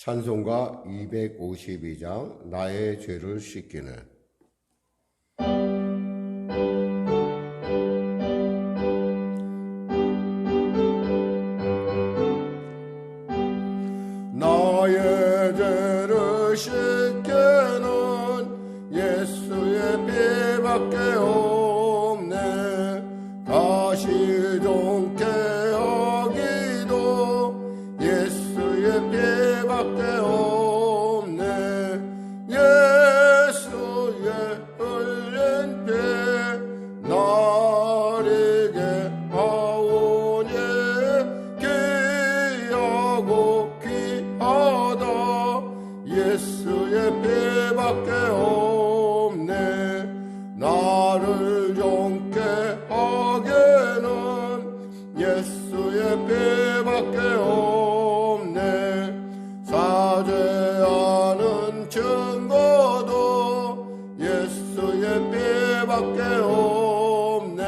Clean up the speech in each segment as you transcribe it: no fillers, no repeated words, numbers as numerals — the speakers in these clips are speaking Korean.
찬송가 252장 나의 죄를 씻기는 나의 죄를 씻기는 예수의 피밖에 없네. 다시 종게 하기도 예수의 피밖에 없네. 예수의 흘린 피 나리게 하오니 귀하고 귀하다. 예수의 피밖에 없네. 나를 정케 하게는 예수의 피밖에 없네. 사죄하는 증거도 예수의 피밖에 없네.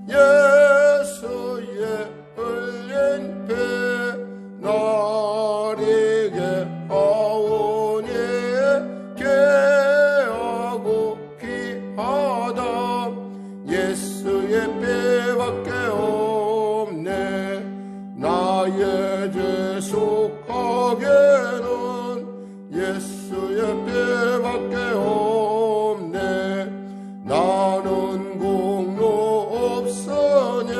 예수의 흘린 피 나리게 하오니 귀하고 귀하다. 예수의 피밖에 없네. 나의 죄 속하게는 예수의 피밖에 없네. 나는 공로 없으니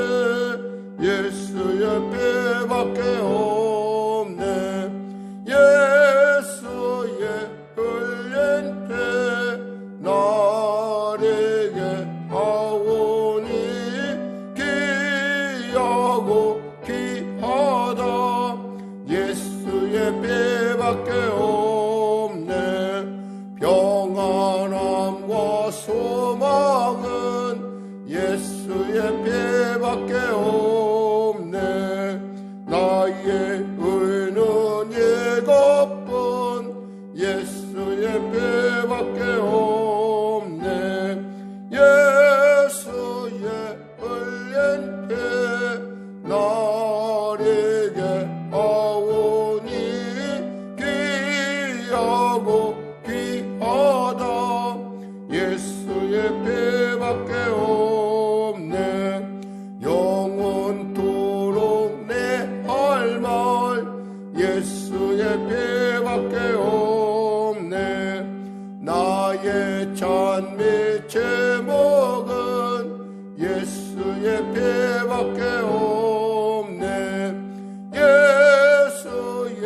예수의 피밖에 없네. 예수의 흘린 피 나리게 하오니 귀하고 귀하다. 예수의 피밖에 없네. 평안함과 소망은 예수의 피밖에 없네. 나의 의는 이것뿐 예수의 피밖에 없네. 예수의 흘린 피 나리게 하오니 귀하고 귀하다. 예수의 피밖에 없네. 영원토록 내 할 말 예수의 피밖에 없네. 나의 찬미 제목은 예수의 피밖에 없네. 예수의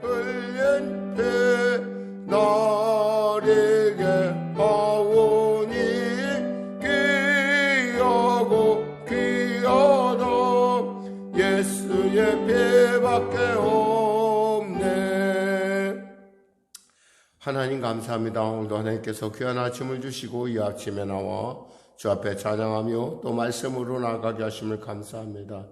흘린 피 나리게 하오니 귀하고 귀하다. 예수의 피밖에 없네. 하나님 감사합니다. 오늘도 하나님께서 귀한 아침을 주시고 이 아침에 나와 주 앞에 찬양하며 또 말씀으로 나아가게 하심을 감사합니다.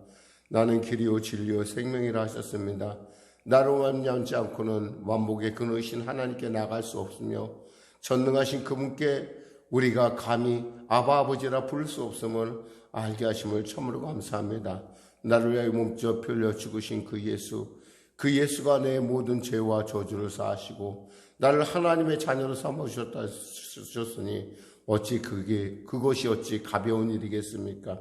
나는 길이요 진리요 생명이라 하셨습니다. 나로 말미암지 않고는 완복의 근원이신 하나님께 나갈 수 없으며 전능하신 그분께 우리가 감히 아바 아버지라 부를 수 없음을 알게 하심을 참으로 감사합니다. 나를 위하여 몸져 흘려 죽으신 그 예수가 내 모든 죄와 저주를 사하시고 나를 하나님의 자녀로 삼으셨으니 어찌 그것이 어찌 가벼운 일이겠습니까?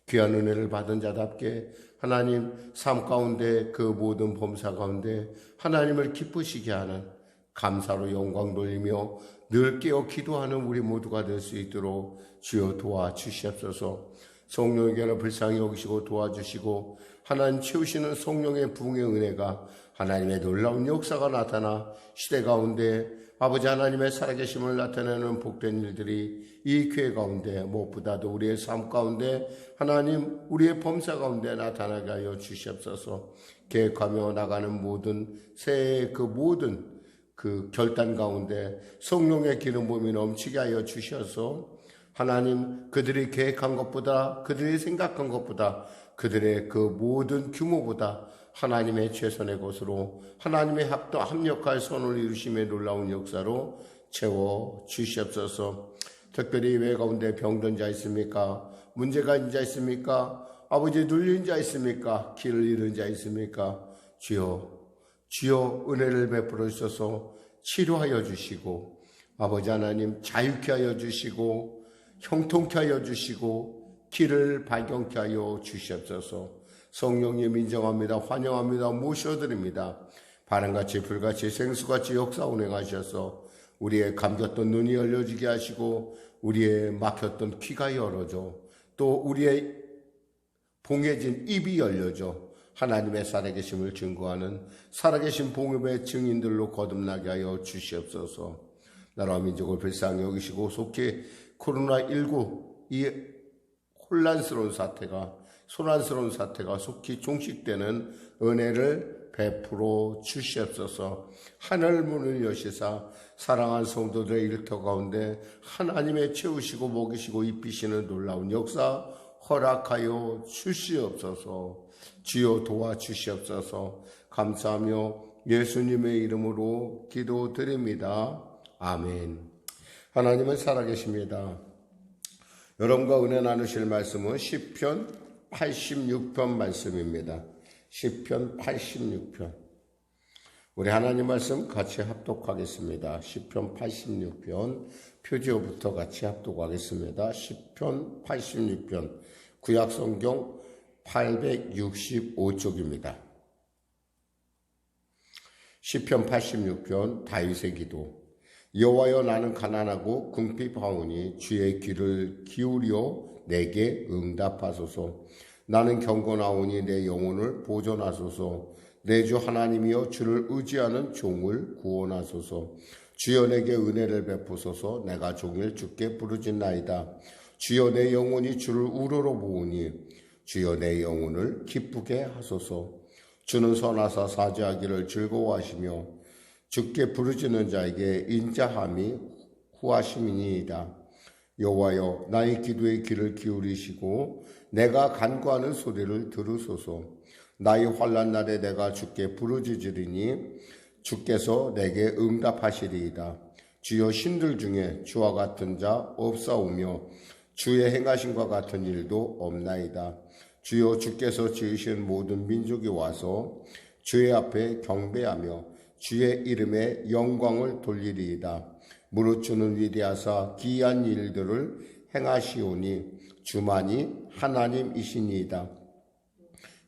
귀한 은혜를 받은 자답게 하나님 삶 가운데 그 모든 범사 가운데 하나님을 기쁘시게 하는 감사로 영광 돌리며 늘 깨어 기도하는 우리 모두가 될 수 있도록 주여 도와주시옵소서. 성령에게는 불쌍히 여기시고 도와주시고 하나님 채우시는 성령의 부흥의 은혜가 하나님의 놀라운 역사가 나타나 시대 가운데 아버지 하나님의 살아계심을 나타내는 복된 일들이 이 교회 가운데 무엇보다도 우리의 삶 가운데 하나님 우리의 범사 가운데 나타나게 하여 주시옵소서. 계획하며 나가는 모든 새해의 그 모든 그 결단 가운데 성령의 기름 부음이 넘치게 하여 주셔서 하나님 그들이 계획한 것보다 그들이 생각한 것보다 그들의 그 모든 규모보다 하나님의 최선의 것으로 하나님의 합력할 선을 이루심의 놀라운 역사로 채워 주시옵소서. 특별히 왜 가운데 병든 자 있습니까? 문제가 있는 자 있습니까? 아버지 눌린 자 있습니까? 길을 잃은 자 있습니까? 주여 주여 은혜를 베풀어 주셔서 치료하여 주시고 아버지 하나님 자유케 하여 주시고 형통케 하여 주시고 길을 발견케 하여 주시옵소서. 성령님 인정합니다. 환영합니다. 모셔드립니다. 바람같이 불같이 생수같이 역사 운행하셔서 우리의 감겼던 눈이 열려지게 하시고 우리의 막혔던 귀가 열어져 또 우리의 봉해진 입이 열려져 하나님의 살아계심을 증거하는 살아계신 복음의 증인들로 거듭나게 하여 주시옵소서. 나라와 민족을 불쌍히 여기시고 속히 코로나19 이 혼란스러운 사태가 소란스러운 사태가 속히 종식되는 은혜를 베풀어 주시옵소서. 하늘 문을 여시사 사랑한 성도들의 일터 가운데 하나님의 채우시고 먹이시고 입히시는 놀라운 역사 허락하여 주시옵소서. 주여 도와주시옵소서. 감사하며 예수님의 이름으로 기도드립니다. 아멘. 하나님은 살아계십니다. 여러분과 은혜 나누실 말씀은 시편 86편 말씀입니다. 시편 86편. 우리 하나님 말씀 같이 합독하겠습니다. 시편 86편 표지어부터 같이 합독하겠습니다. 시편 86편 구약성경 865쪽입니다. 시편 86편 다윗의 기도. 여호와여 나는 가난하고 궁핍하오니 주의 귀를 기울여 내게 응답하소서. 나는 경건하오니 내 영혼을 보존하소서. 내 주 하나님이여 주를 의지하는 종을 구원하소서. 주여 내게 은혜를 베푸소서. 내가 종일 주께 부르짖나이다. 주여 내 영혼이 주를 우러러 보으니 주여 내 영혼을 기쁘게 하소서. 주는 선하사 사죄하기를 즐거워하시며 주께 부르짖는 자에게 인자함이 후하심이니이다. 여호와여 나의 기도에 귀를 기울이시고 내가 간구하는 소리를 들으소서. 나의 환난 날에 내가 주께 부르짖으리니 주께서 내게 응답하시리이다. 주여 신들 중에 주와 같은 자 없사오며 주의 행하심과 같은 일도 없나이다. 주여 주께서 지으신 모든 민족이 와서 주의 앞에 경배하며 주의 이름에 영광을 돌리리이다. 무릇 주는 위대하사 기이한 일들을 행하시오니 주만이 하나님이시니이다.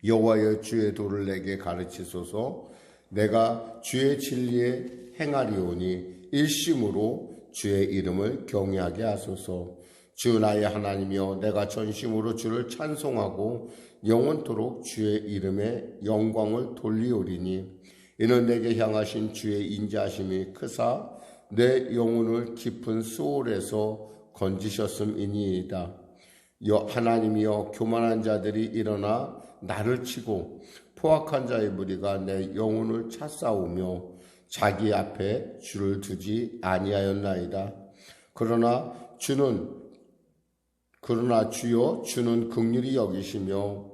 여호와여 주의 도를 내게 가르치소서. 내가 주의 진리에 행하리오니 일심으로 주의 이름을 경외하게 하소서. 주 나의 하나님이여 내가 전심으로 주를 찬송하고 영원토록 주의 이름에 영광을 돌리오리니 이는 내게 향하신 주의 인자하심이 크사 내 영혼을 깊은 수월에서 건지셨음이니이다. 하나님이여 교만한 자들이 일어나 나를 치고 포악한 자의 무리가 내 영혼을 차싸우며 자기 앞에 주를 두지 아니하였나이다. 그러나 주여 주는 긍휼히 여기시며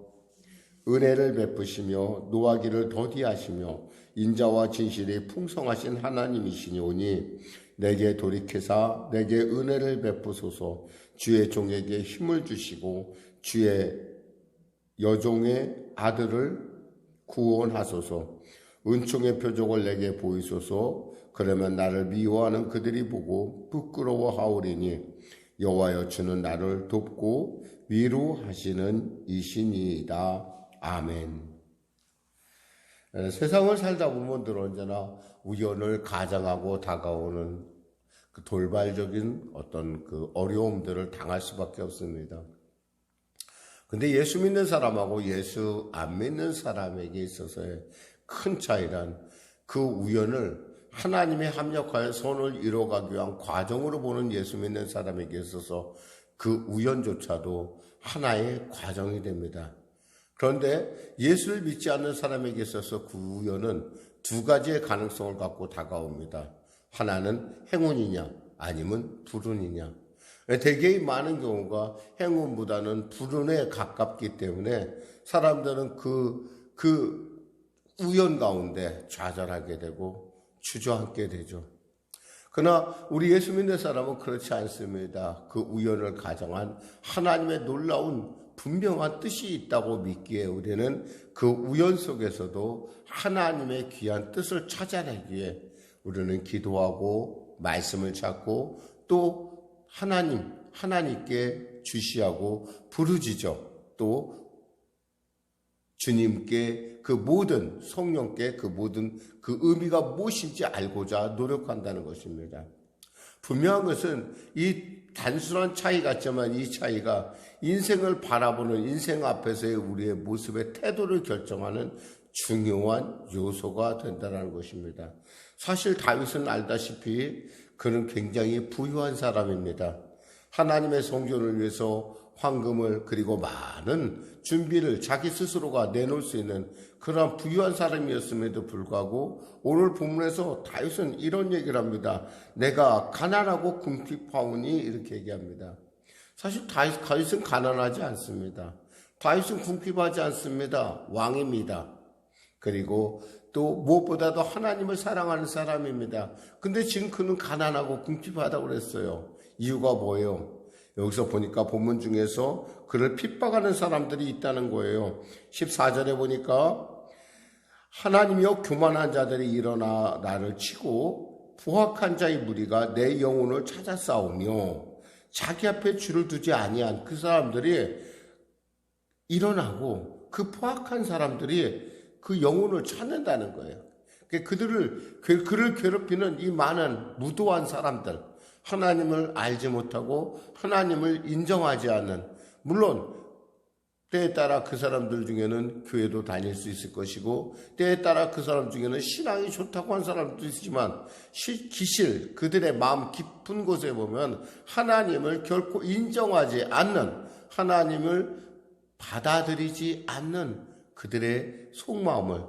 은혜를 베푸시며 노하기를 더디하시며 인자와 진실이 풍성하신 하나님이시니 내게 돌이키사 내게 은혜를 베푸소서. 주의 종에게 힘을 주시고 주의 여종의 아들을 구원하소서. 은총의 표적을 내게 보이소서. 그러면 나를 미워하는 그들이 보고 부끄러워하오리니 여호와여 주는 나를 돕고 위로하시는 이시니이다. 아멘. 세상을 살다 보면 늘 언제나 우연을 가장하고 다가오는 그 돌발적인 어떤 그 어려움들을 당할 수밖에 없습니다. 근데 예수 믿는 사람하고 예수 안 믿는 사람에게 있어서의 큰 차이란 그 우연을 하나님이 합력하여 선을 이뤄가기 위한 과정으로 보는 예수 믿는 사람에게 있어서 그 우연조차도 하나의 과정이 됩니다. 그런데 예수를 믿지 않는 사람에게 있어서 그 우연은 두 가지의 가능성을 갖고 다가옵니다. 하나는 행운이냐 아니면 불운이냐. 대개 많은 경우가 행운보다는 불운에 가깝기 때문에 사람들은 그 우연 가운데 좌절하게 되고 주저앉게 되죠. 그러나 우리 예수 믿는 사람은 그렇지 않습니다. 그 우연을 가정한 하나님의 놀라운 분명한 뜻이 있다고 믿기에 우리는 그 우연 속에서도 하나님의 귀한 뜻을 찾아내기 위해 우리는 기도하고 말씀을 찾고 또 하나님께 주시하고 부르짖어 또 주님께 그 모든 성령께 그 모든 그 의미가 무엇인지 알고자 노력한다는 것입니다. 분명한 것은 이 단순한 차이 같지만 이 차이가 인생을 바라보는 인생 앞에서의 우리의 모습의 태도를 결정하는 중요한 요소가 된다는 것입니다. 사실 다윗은 알다시피 그는 굉장히 부유한 사람입니다. 하나님의 성전을 위해서 황금을 그리고 많은 준비를 자기 스스로가 내놓을 수 있는 그러한 부유한 사람이었음에도 불구하고 오늘 본문에서 다윗은 이런 얘기를 합니다. 내가 가난하고 궁핍하오니 이렇게 얘기합니다. 사실 다윗은 가난하지 않습니다. 다윗은 궁핍하지 않습니다. 왕입니다. 그리고 또 무엇보다도 하나님을 사랑하는 사람입니다. 근데 지금 그는 가난하고 궁핍하다고 그랬어요. 이유가 뭐예요? 여기서 보니까 본문 중에서 그를 핍박하는 사람들이 있다는 거예요. 14절에 보니까 하나님이여 교만한 자들이 일어나 나를 치고 부악한 자의 무리가 내 영혼을 찾아 싸우며 자기 앞에 줄을 두지 아니한 그 사람들이 일어나고 그 포악한 사람들이 그 영혼을 찾는다는 거예요. 그를 괴롭히는 이 많은 무도한 사람들, 하나님을 알지 못하고 하나님을 인정하지 않는, 물론 때에 따라 그 사람들 중에는 교회도 다닐 수 있을 것이고 때에 따라 그 사람 중에는 신앙이 좋다고 한 사람도 있지만 기실 그들의 마음 깊은 곳에 보면 하나님을 결코 인정하지 않는, 하나님을 받아들이지 않는 그들의 속마음을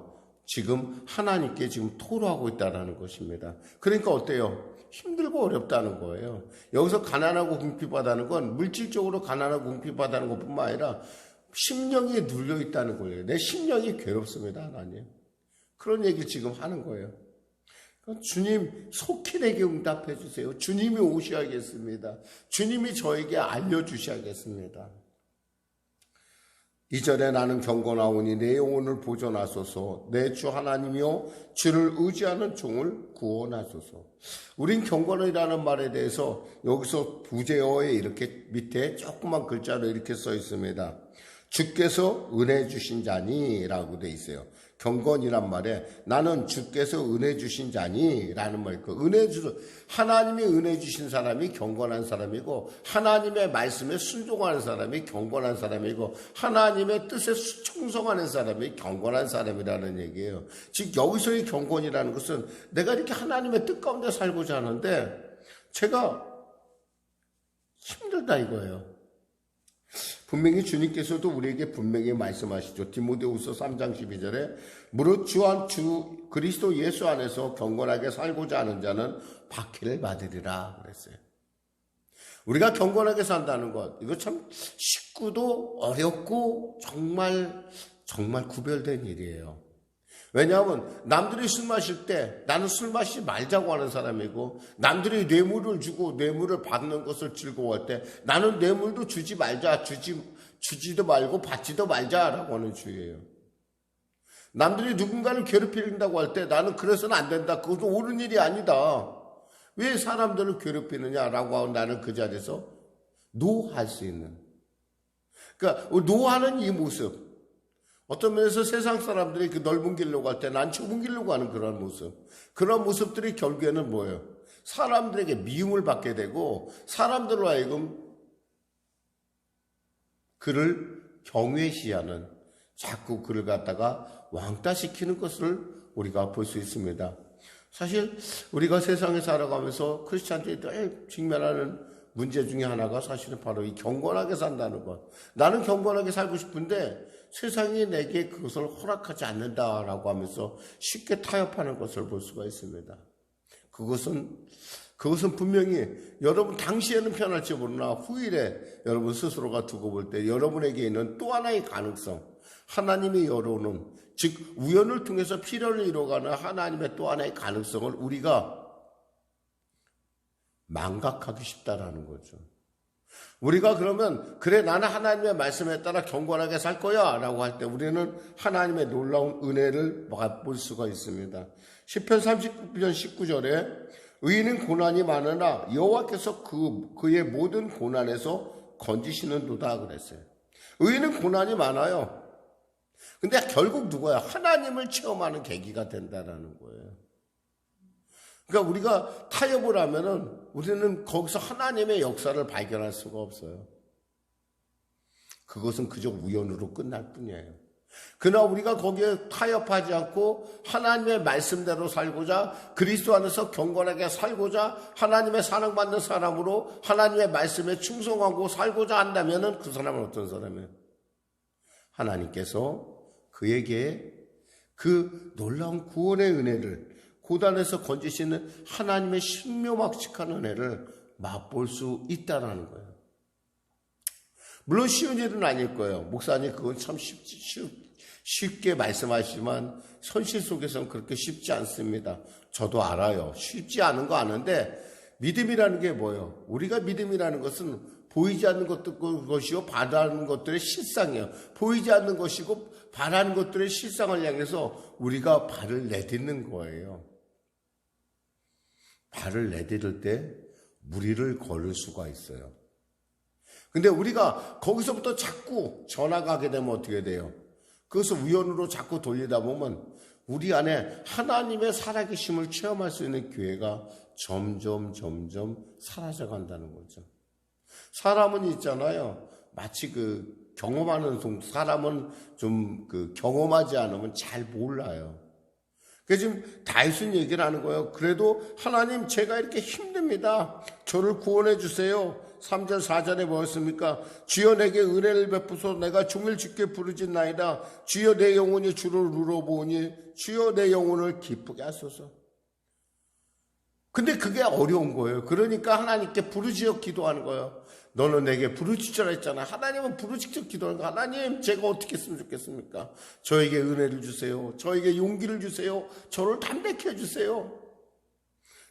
지금 하나님께 지금 토로하고 있다는 것입니다. 그러니까 어때요? 힘들고 어렵다는 거예요. 여기서 가난하고 궁핍하다는 건 물질적으로 가난하고 궁핍하다는 것뿐만 아니라 심령이 눌려 있다는 거예요. 내 심령이 괴롭습니다, 하나님. 그런 얘기를 지금 하는 거예요. 주님, 속히 내게 응답해 주세요. 주님이 오셔야겠습니다. 주님이 저에게 알려주셔야겠습니다. 2절에 나는 경건하오니 내 영혼을 보존하소서. 내 주 하나님이여 주를 의지하는 종을 구원하소서. 우린 경건이라는 말에 대해서 여기서 부제어에 이렇게 밑에 조그만 글자로 이렇게 써 있습니다. 주께서 은혜 주신 자니 라고 돼 있어요. 경건이란 말에 나는 주께서 은혜 주신 자니 라는 말이고, 하나님이 은혜 주신 사람이 경건한 사람이고 하나님의 말씀에 순종하는 사람이 경건한 사람이고 하나님의 뜻에 충성하는 사람이 경건한 사람이라는 얘기예요. 즉 여기서의 경건이라는 것은 내가 이렇게 하나님의 뜻 가운데 살고자 하는데 제가 힘들다 이거예요. 분명히 주님께서도 우리에게 분명히 말씀하시죠. 디모데후서 3장 12절에 무릇 주 그리스도 예수 안에서 경건하게 살고자 하는 자는 박해를 받으리라 그랬어요. 우리가 경건하게 산다는 것, 이거 참 쉽고도 어렵고 정말 구별된 일이에요. 왜냐하면 남들이 술 마실 때 나는 술 마시지 말자고 하는 사람이고, 남들이 뇌물을 주고 뇌물을 받는 것을 즐거워할 때 나는 뇌물도 주지 말자, 주지도 말고 받지도 말자라고 하는 주의예요. 남들이 누군가를 괴롭힌다고 할 때 나는 그래서는 안 된다, 그것도 옳은 일이 아니다, 왜 사람들을 괴롭히느냐라고 하고 나는 그 자리에서 노할 수 있는, 그러니까 노하는 이 모습, 어떤 면에서 세상 사람들이 그 넓은 길로 갈 때 난 좁은 길로 가는 그런 모습, 그런 모습들이 결국에는 뭐예요? 사람들에게 미움을 받게 되고 사람들로 하여금 그를 경외시하는, 자꾸 그를 갖다가 왕따시키는 것을 우리가 볼 수 있습니다. 사실 우리가 세상에 살아가면서 크리스찬들이 늘 직면하는 문제 중에 하나가 사실은 바로 이 경건하게 산다는 것. 나는 경건하게 살고 싶은데 세상이 내게 그것을 허락하지 않는다라고 하면서 쉽게 타협하는 것을 볼 수가 있습니다. 그것은 분명히 여러분 당시에는 편할지 모르나 후일에 여러분 스스로가 두고 볼 때 여러분에게 있는 또 하나의 가능성, 하나님이 열어오는, 즉 우연을 통해서 필요를 이뤄가는 하나님의 또 하나의 가능성을 우리가 망각하기 쉽다라는 거죠. 우리가 그러면 그래 나는 하나님의 말씀에 따라 경건하게 살 거야 라고 할 때 우리는 하나님의 놀라운 은혜를 맛볼 수가 있습니다. 시편 39편 19절에 의인은 고난이 많으나 여호와께서 그의 모든 고난에서 건지시는도다 그랬어요. 의인은 고난이 많아요. 근데 결국 누구야? 하나님을 체험하는 계기가 된다라는 거예요. 그러니까 우리가 타협을 하면은 우리는 거기서 하나님의 역사를 발견할 수가 없어요. 그것은 그저 우연으로 끝날 뿐이에요. 그러나 우리가 거기에 타협하지 않고 하나님의 말씀대로 살고자 그리스도 안에서 경건하게 살고자 하나님의 사랑받는 사람으로 하나님의 말씀에 충성하고 살고자 한다면 그 사람은 어떤 사람이에요? 하나님께서 그에게 그 놀라운 구원의 은혜를 고단에서 건지시는 하나님의 신묘막측한 은혜를 맛볼 수 있다는 거예요. 물론 쉬운 일은 아닐 거예요. 목사님 그건 참 쉽게 말씀하시지만 현실 속에서는 그렇게 쉽지 않습니다. 저도 알아요. 쉽지 않은 거 아는데 믿음이라는 게 뭐예요? 우리가 믿음이라는 것은 보이지 않는 것이요 바라는 것들의 실상이에요. 보이지 않는 것이고 바라는 것들의 실상을 향해서 우리가 발을 내딛는 거예요. 발을 내디딜 때 무리를 걸을 수가 있어요. 근데 우리가 거기서부터 자꾸 전화가게 되면 어떻게 돼요? 그것을 우연으로 자꾸 돌리다 보면 우리 안에 하나님의 살아계심을 체험할 수 있는 기회가 점점 사라져 간다는 거죠. 사람은 있잖아요. 마치 경험하는 사람은 좀 경험하지 않으면 잘 몰라요. 그래서 지금 다윗은 얘기를 하는 거예요. 그래도 하나님 제가 이렇게 힘듭니다. 저를 구원해 주세요. 3절 4절에 뭐였습니까? 주여 내게 은혜를 베푸소 내가 종일 주께 부르짖나이다. 주여 내 영혼이 주를 누려보니 주여 내 영혼을 기쁘게 하소서. 근데 그게 어려운 거예요. 그러니까 하나님께 부르짖어 기도하는 거예요. 너는 내게 부르짖으라 했잖아. 하나님은 부르짖어 기도하는 거예요. 하나님 제가 어떻게 했으면 좋겠습니까? 저에게 은혜를 주세요. 저에게 용기를 주세요. 저를 담백해 주세요.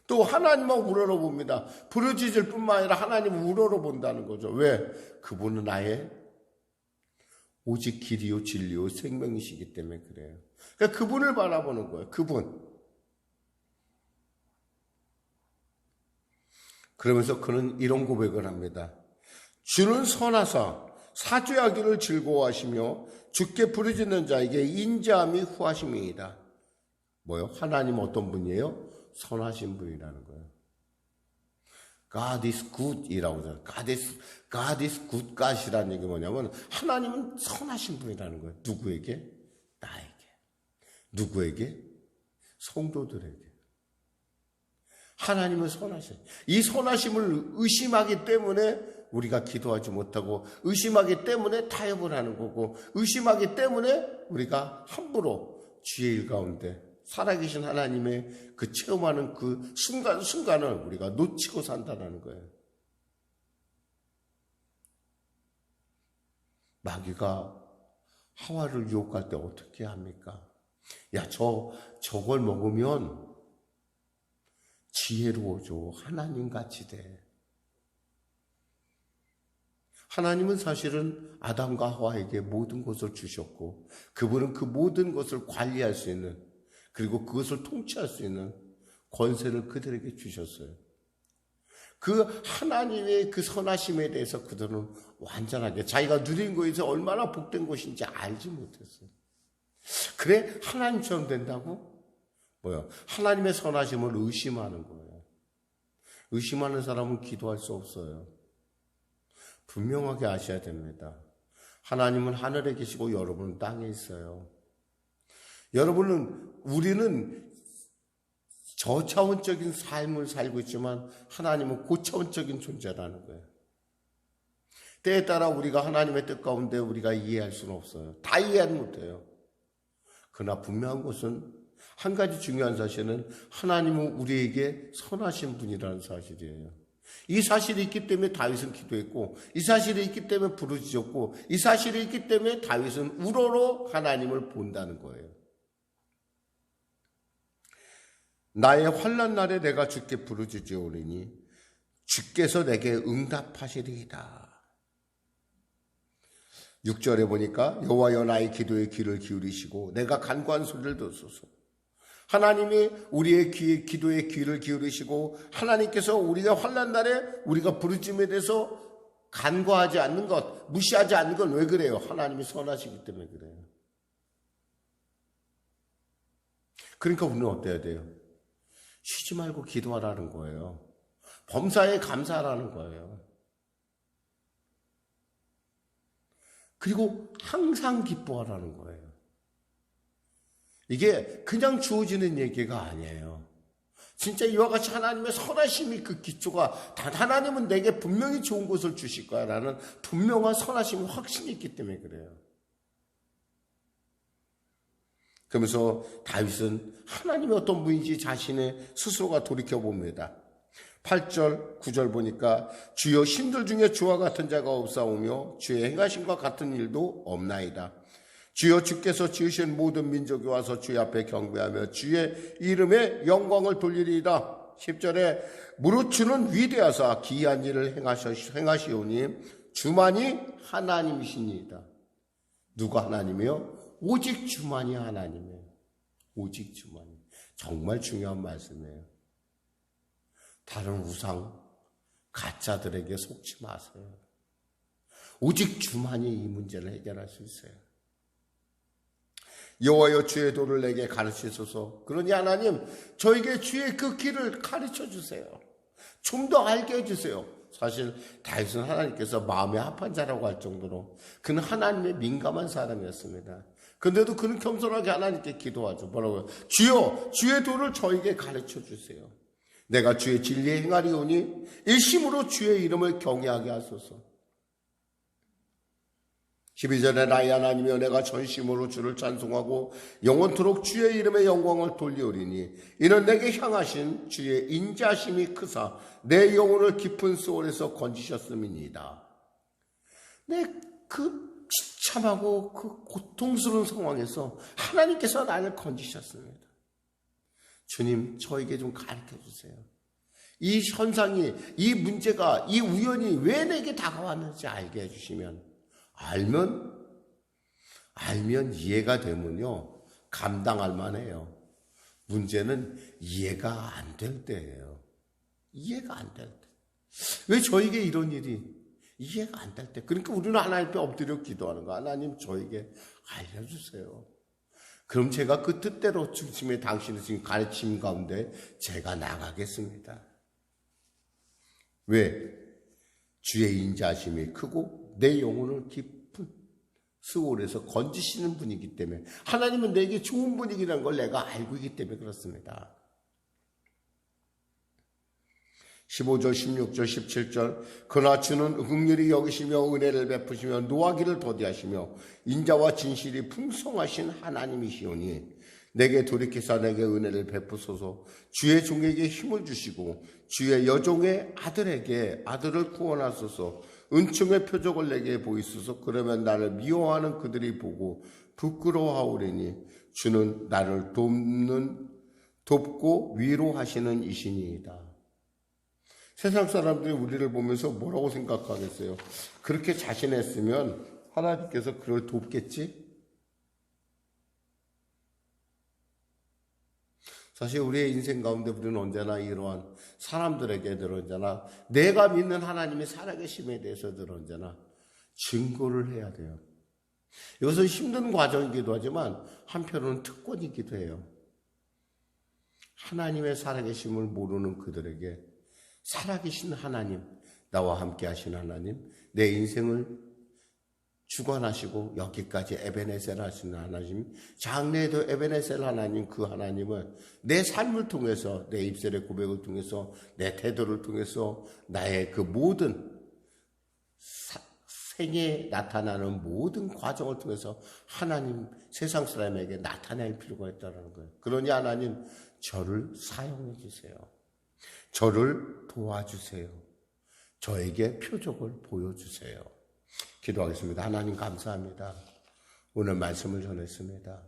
또 하나님은 우러러봅니다. 부르짖을 뿐만 아니라 하나님은 우러러본다는 거죠. 왜? 그분은 나의 오직 길이요 진리요 생명이시기 때문에 그래요. 그러니까 그분을 바라보는 거예요. 그분. 그러면서 그는 이런 고백을 합니다. 주는 선하사 사죄하기를 즐거워하시며 주께 부르짖는 자에게 인자함이 후하심이니이다. 뭐요? 하나님 어떤 분이에요? 선하신 분이라는 거예요. God is good 이라고 하잖아요. God is good God이라는 얘기 뭐냐면 하나님은 선하신 분이라는 거예요. 누구에게? 나에게. 누구에게? 성도들에게. 하나님은 선하셔요. 이 선하심을 의심하기 때문에 우리가 기도하지 못하고 의심하기 때문에 타협을 하는 거고 의심하기 때문에 우리가 함부로 주의 일 가운데 살아계신 하나님의 그 체험하는 그 순간을 우리가 놓치고 산다는 거예요. 마귀가 하와를 유혹할 때 어떻게 합니까? 야, 저걸 먹으면 지혜로워져. 하나님같이 돼. 하나님은 사실은 아담과 하와에게 모든 것을 주셨고 그분은 그 모든 것을 관리할 수 있는 그리고 그것을 통치할 수 있는 권세를 그들에게 주셨어요. 그 하나님의 그 선하심에 대해서 그들은 완전하게 자기가 누린 것에서 얼마나 복된 것인지 알지 못했어요. 그래? 하나님처럼 된다고? 뭐야? 하나님의 선하심을 의심하는 거예요. 의심하는 사람은 기도할 수 없어요. 분명하게 아셔야 됩니다. 하나님은 하늘에 계시고 여러분은 땅에 있어요. 우리는 저차원적인 삶을 살고 있지만 하나님은 고차원적인 존재라는 거예요. 때에 따라 우리가 하나님의 뜻 가운데 우리가 이해할 수는 없어요. 다 이해하지 못해요. 그러나 분명한 것은 한 가지 중요한 사실은 하나님은 우리에게 선하신 분이라는 사실이에요. 이 사실이 있기 때문에 다윗은 기도했고 이 사실이 있기 때문에 부르짖었고 이 사실이 있기 때문에 다윗은 우러러 하나님을 본다는 거예요. 나의 환난 날에 내가 주께 부르짖으오리니 주께서 내게 응답하시리이다. 6절에 보니까 여호와여 나의 기도에 귀를 기울이시고 내가 간구한 소리를 들으소서. 하나님이 우리의 기도에 귀를 기울이시고 하나님께서 우리가 환난 날에 우리가 부르짖음에 대해서 간과하지 않는 것, 무시하지 않는 건 왜 그래요? 하나님이 선하시기 때문에 그래요. 그러니까 우리는 어때야 돼요? 쉬지 말고 기도하라는 거예요. 범사에 감사하라는 거예요. 그리고 항상 기뻐하라는 거예요. 이게 그냥 주어지는 얘기가 아니에요. 진짜 이와 같이 하나님의 선하심이 그 기초가, 하나님은 내게 분명히 좋은 것을 주실 거야 라는 분명한 선하심이 확신이 있기 때문에 그래요. 그러면서 다윗은 하나님이 어떤 분인지 자신의 스스로가 돌이켜봅니다. 8절, 9절 보니까 주여 신들 중에 주와 같은 자가 없사오며 주의 행하심과 같은 일도 없나이다. 주여 주께서 지으신 모든 민족이 와서 주의 앞에 경배하며 주의 이름에 영광을 돌리리이다. 10절에 무릇 주는 위대하사 기이한 일을 행하시오니 주만이 하나님이시니이다. 누가 하나님이요? 오직 주만이 하나님이에요. 오직 주만이. 정말 중요한 말씀이에요. 다른 우상, 가짜들에게 속지 마세요. 오직 주만이 이 문제를 해결할 수 있어요. 여호와여 주의 도를 내게 가르치소서. 그러니 하나님 저에게 주의 그 길을 가르쳐 주세요. 좀 더 알게 해주세요. 사실 다윗은 하나님께서 마음에 합한 자라고 할 정도로 그는 하나님의 민감한 사람이었습니다. 근데도 그는 겸손하게 하나님께 기도하죠. 뭐라고요? 주여 주의 도를 저에게 가르쳐 주세요. 내가 주의 진리에 행하리오니 일심으로 주의 이름을 경외하게 하소서. 12절에 나의 하나님이여 내가 전심으로 주를 찬송하고 영원토록 주의 이름의 영광을 돌리오리니 이는 내게 향하신 주의 인자심이 크사 내 영혼을 깊은 수월에서 건지셨음이니이다. 내 그 비참하고 그 고통스러운 상황에서 하나님께서 나를 건지셨습니다. 주님 저에게 좀 가르쳐 주세요. 이 현상이, 이 문제가, 이 우연이 왜 내게 다가왔는지 알게 해주시면 알면 이해가 되면요 감당할 만해요. 문제는 이해가 안 될 때예요. 이해가 안 될 때. 왜 저에게 이런 일이 이해가 안 될 때. 그러니까 우리는 하나님 앞에 엎드려 기도하는 거. 하나님 저에게 알려주세요. 그럼 제가 그 뜻대로 중심에 당신의 지금 가르침 가운데 제가 나가겠습니다. 왜? 주의 인자심이 크고 내 영혼을 깊은 수월에서 건지시는 분이기 때문에 하나님은 내게 좋은 분이라는 걸 내가 알고 있기 때문에 그렇습니다. 15절, 16절, 17절 그러나 주는 긍휼히 여기시며 은혜를 베푸시며 노하기를 더디하시며 인자와 진실이 풍성하신 하나님이시오니 내게 돌이키사 내게 은혜를 베푸소서. 주의 종에게 힘을 주시고 주의 여종의 아들에게 아들을 구원하소서. 은총의 표적을 내게 보이소서. 그러면 나를 미워하는 그들이 보고 부끄러워하오리니 주는 나를 돕고 위로하시는 이시니이다. 세상 사람들이 우리를 보면서 뭐라고 생각하겠어요? 그렇게 자신했으면 하나님께서 그걸 돕겠지? 사실 우리의 인생 가운데 우리는 언제나 이러한 사람들에게들 언제나 내가 믿는 하나님의 살아계심에 대해서들 언제나 증거를 해야 돼요. 이것은 힘든 과정이기도 하지만 한편으로는 특권이기도 해요. 하나님의 살아계심을 모르는 그들에게 살아계신 하나님, 나와 함께 하신 하나님, 내 인생을 주관하시고 여기까지 에베네셀 하시는 하나님, 장래에도 에베네셀 하나님, 그 하나님을 내 삶을 통해서, 내 입술의 고백을 통해서, 내 태도를 통해서, 나의 그 모든 생에 나타나는 모든 과정을 통해서 하나님 세상 사람에게 나타낼 필요가 있다는 거예요. 그러니 하나님 저를 사용해 주세요. 저를 도와주세요. 저에게 표적을 보여주세요. 기도하겠습니다. 하나님 감사합니다. 오늘 말씀을 전했습니다.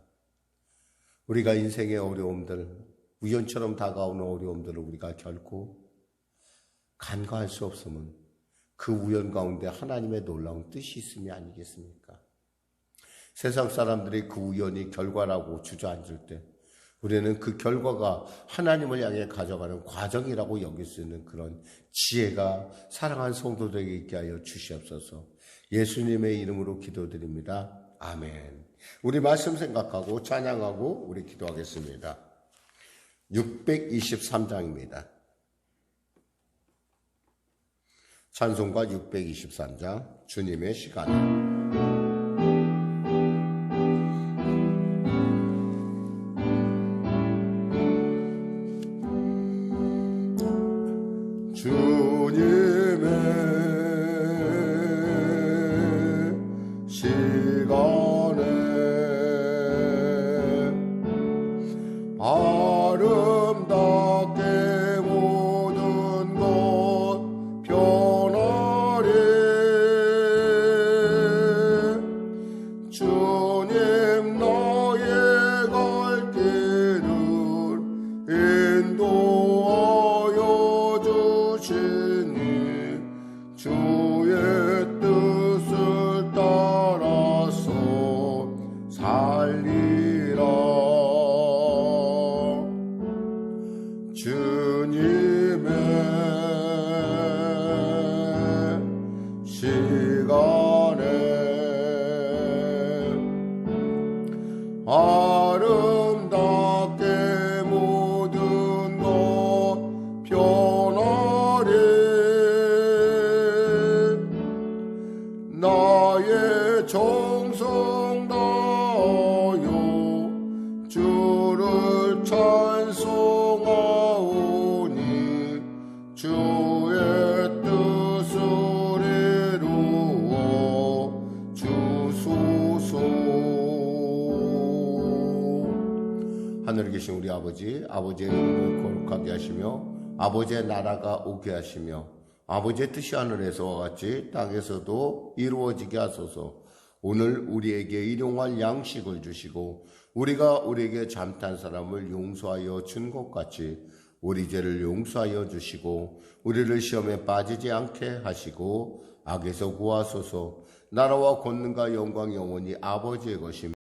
우리가 인생의 어려움들, 우연처럼 다가오는 어려움들을 우리가 결코 간과할 수 없음은 그 우연 가운데 하나님의 놀라운 뜻이 있음이 아니겠습니까? 세상 사람들이 그 우연이 결과라고 주저앉을 때 우리는 그 결과가 하나님을 향해 가져가는 과정이라고 여길 수 있는 그런 지혜가 사랑하는 성도들에게 있게 하여 주시옵소서. 예수님의 이름으로 기도드립니다. 아멘. 우리 말씀 생각하고 찬양하고 우리 기도하겠습니다. 623장입니다. 찬송가 623장 주님의 시간. 주님의 시간에 아름답게 모든 것 변하리. 주님 나의 갈 길을 인도하여 주시니 주의 뜻을 따라서 살리라. 주님의 시간에 아름답게 모든 것 변하리. 나의 정성 다하여 주를 찬송하오니 주의 뜻을 이루어 주소서. 하늘에 계신 우리 아버지, 아버지의 이름을 거룩하게 하시며 아버지의 나라가 오게 하시며 아버지의 뜻이 하늘에서와 같이 땅에서도 이루어지게 하소서. 오늘 우리에게 일용할 양식을 주시고 우리가 우리에게 잘못한 사람을 용서하여 준 것 같이 우리 죄를 용서하여 주시고 우리를 시험에 빠지지 않게 하시고 악에서 구하소서. 나라와 권능과 영광 영원히 아버지의 것입니다.